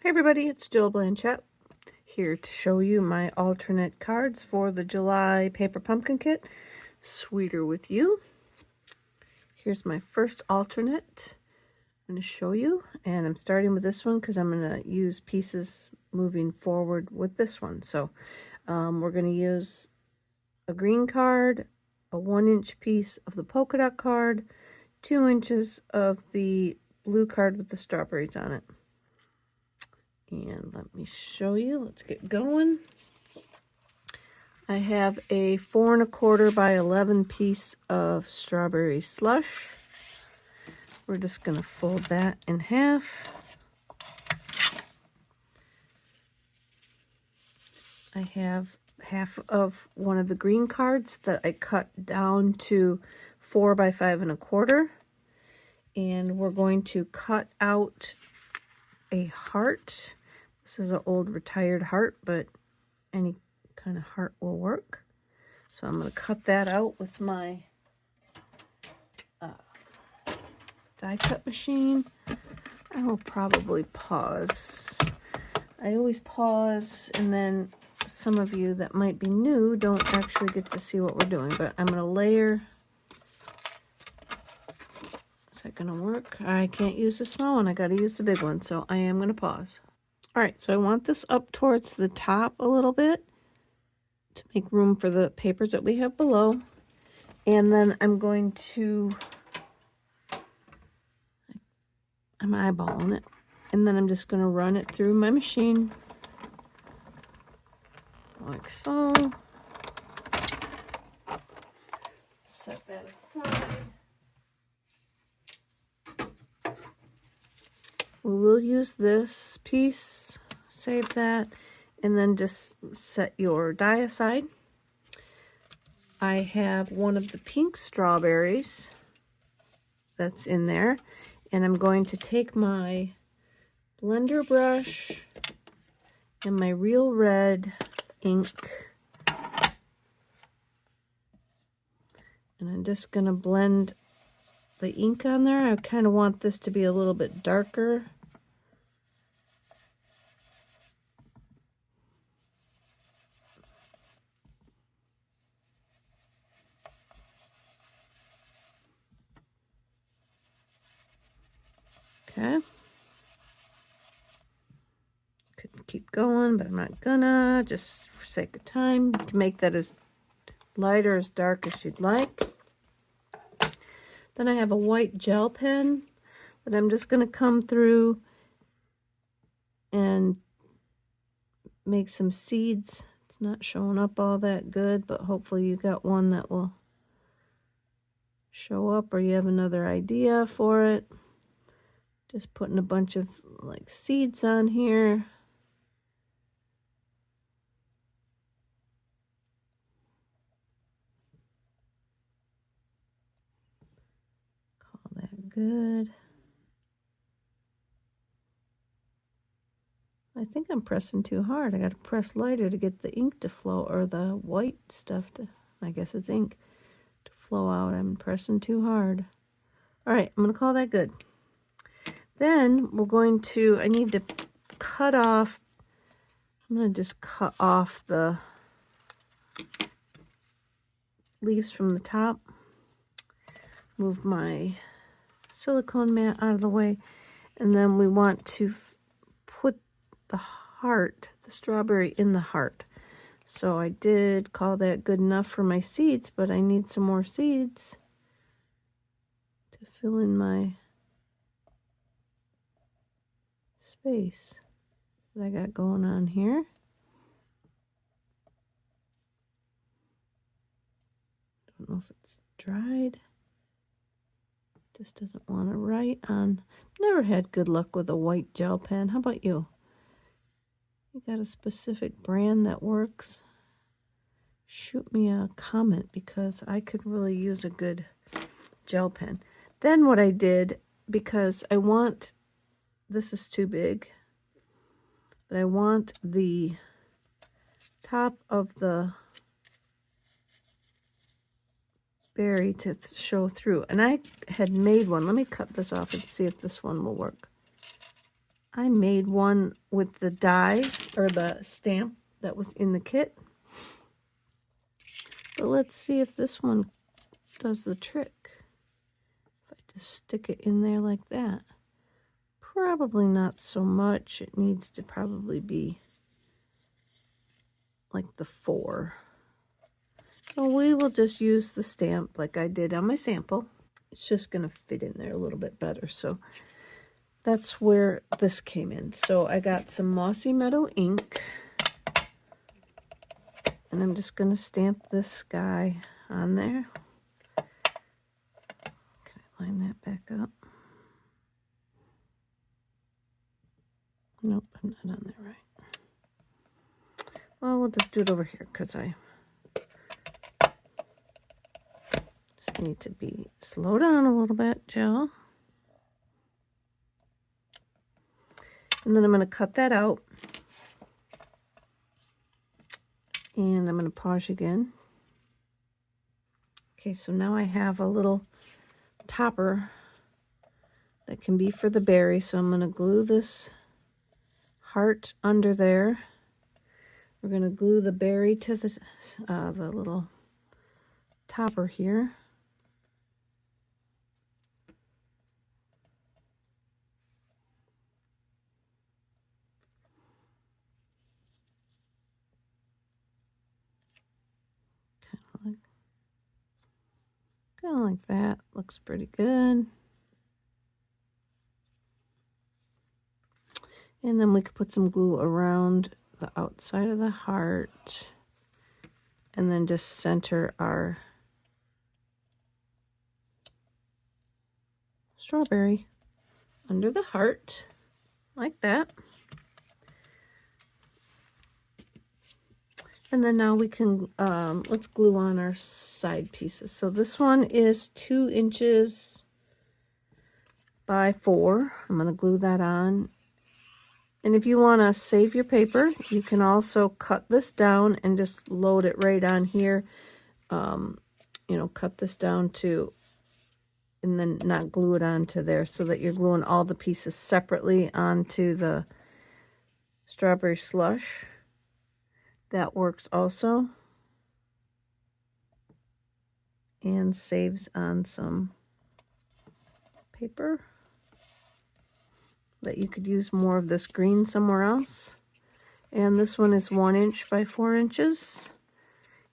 Hey everybody, it's Jill Blanchette here to show you my alternate cards for the July Paper Pumpkin Kit, Sweeter With You. Here's my first alternate I'm going to show you, and I'm starting with this one because I'm going to use pieces moving forward with this one. So we're going to use a green card, a 1-inch piece of the polka dot card, 2 inches of the blue card with the strawberries on it. And let me show you. Let's get going. I have a 4 1/4 by 11 piece of strawberry slush. We're just going to fold that in half. I have half of one of the green cards that I cut down to 4 by 5 1/4. And we're going to cut out a heart. This is an old retired heart, but any kind of heart will work. So I'm going to cut that out with my die cut machine. I will probably pause. I always pause, and then some of you that might be new don't actually get to see what we're doing, but I'm going to layer. Is that going to work? I can't use the small one. I got to use the big one, so I am going to pause. All right, so I want this up towards the top a little bit to make room for the papers that we have below. And then I'm going to, I'm eyeballing it, and then I'm just going to run it through my machine like so. Set that aside. We will use this piece, save that, and then just set your die aside. I have one of the pink strawberries that's in there, and I'm going to take my blender brush and my real red ink, and I'm just going to blend the ink on there. I kind of want this to be a little bit darker. Okay. Could keep going, but I'm not gonna, just for sake of time. You can make that as light or as dark as you'd like. Then I have a white gel pen that I'm just going to come through and make some seeds. It's not showing up all that good, but hopefully you got one that will show up, or you have another idea for it. Just putting a bunch of like seeds on here. Call that good. I think I'm pressing too hard. I got to press lighter to get the ink to flow, or the white stuff to, I guess it's ink, to flow out. I'm pressing too hard. All right, I'm going to call that good. Then we're going to, I need to cut off, I'm going to just cut off the leaves from the top. Move my silicone mat out of the way. And then we want to put the heart, the strawberry, in the heart. So I did call that good enough for my seeds, but I need some more seeds to fill in my space that I got going on here. Don't know if it's dried. Just doesn't want to write on. Never had good luck with a white gel pen. How about you? You got a specific brand that works? Shoot me a comment, because I could really use a good gel pen. Then what I did, because I want, this is too big, but I want the top of the berry to show through. And I had made one. Let me cut this off and see if this one will work. I made one with the die or the stamp that was in the kit. But let's see if this one does the trick. If I just stick it in there like that. Probably not so much. It needs to probably be like the 4. So we will just use the stamp like I did on my sample. It's just going to fit in there a little bit better. So that's where this came in. So I got some Mossy Meadow ink. And I'm just going to stamp this guy on there. Can I line that back up? Nope, I'm not on there right. Well, we'll just do it over here because I just need to be slow down a little bit, Jill. And then I'm going to cut that out. And I'm going to pause again. Okay, so now I have a little topper that can be for the berry. So I'm going to glue this heart under there. We're going to glue the berry to the little topper here. Kind of like that. Looks pretty good. And then we could put some glue around the outside of the heart. And then just center our strawberry under the heart, like that. And then now we can, let's glue on our side pieces. So this one is 2 inches by 4. I'm going to glue that on. And if you want to save your paper, you can also cut this down and just load it right on here. You know, cut this down to, and then not glue it onto there so that you're gluing all the pieces separately onto the strawberry slush. That works also. And saves on some paper that you could use more of this green somewhere else. And this one is 1 inch by 4 inches.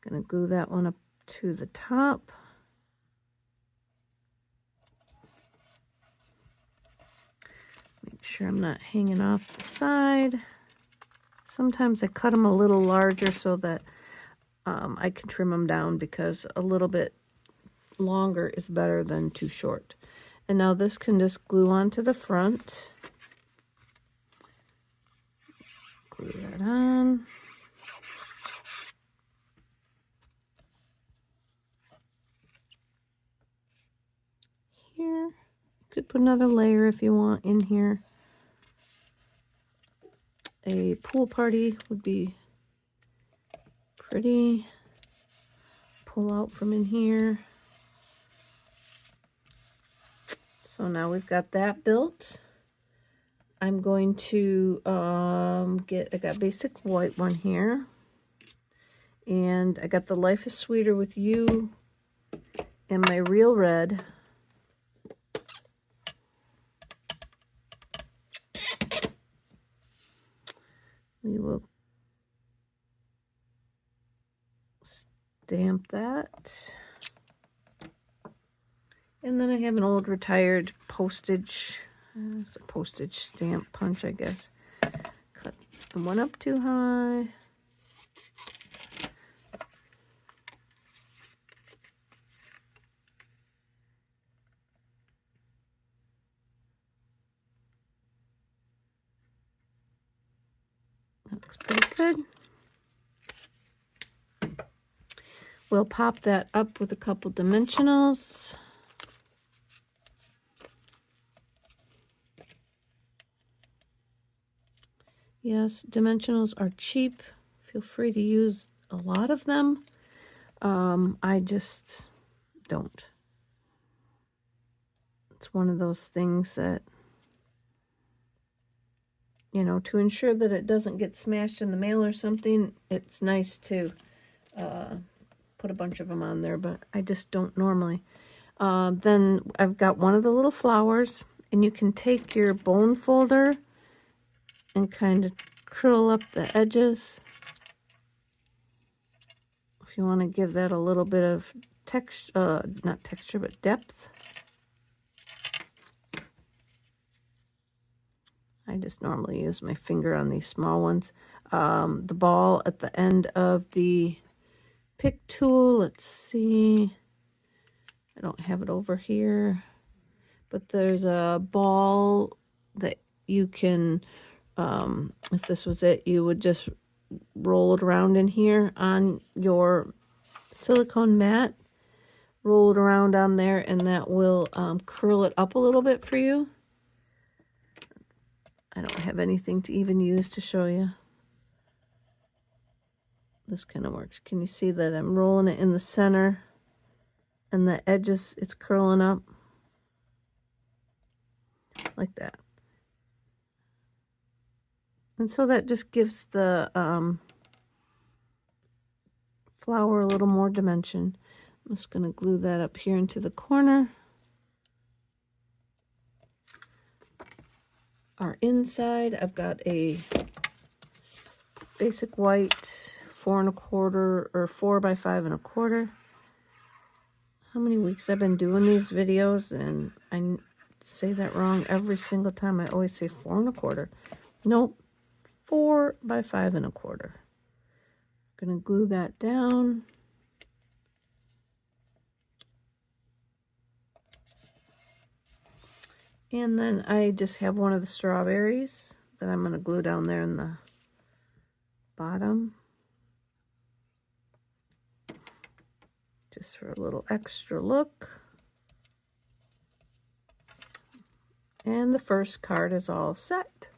Gonna glue that one up to the top. Make sure I'm not hanging off the side. Sometimes I cut them a little larger so that I can trim them down, because a little bit longer is better than too short. And now this can just glue onto the front. Glue that on. Here. You could put another layer if you want in here. A pool party would be pretty. Pull out from in here. So now we've got that built. I'm going to I got basic white one here. And I got the Life is Sweeter with You and my Real Red. We will stamp that. And then I have an old retired postage, it's a postage stamp punch, I guess. Cut one up too high. That looks pretty good. We'll pop that up with a couple dimensionals. Yes, dimensionals are cheap. Feel free to use a lot of them. I just don't. It's one of those things that you know, to ensure that it doesn't get smashed in the mail or something, it's nice to put a bunch of them on there, but I just don't normally. Then I've got one of the little flowers, and you can take your bone folder and kind of curl up the edges if you want to give that a little bit of texture, not texture, but depth. I just normally use my finger on these small ones. The ball at the end of the pick tool, let's see, I don't have it over here, but there's a ball that you can, if this was it, you would just roll it around in here on your silicone mat, roll it around on there, and that will curl it up a little bit for you. I don't have anything to even use to show you. This kind of works. Can you see that I'm rolling it in the center and the edges, it's curling up like that. And so that just gives the flower a little more dimension. I'm just going to glue that up here into the corner. Our inside, I've got a basic white 4 1/4 or 4 by 5 1/4. How many weeks I've been doing these videos, and I say that wrong every single time. I always say 4 1/4. Nope, 4 by 5 1/4. I'm going to glue that down. And then I just have one of the strawberries that I'm going to glue down there in the bottom. Just for a little extra look. And the first card is all set.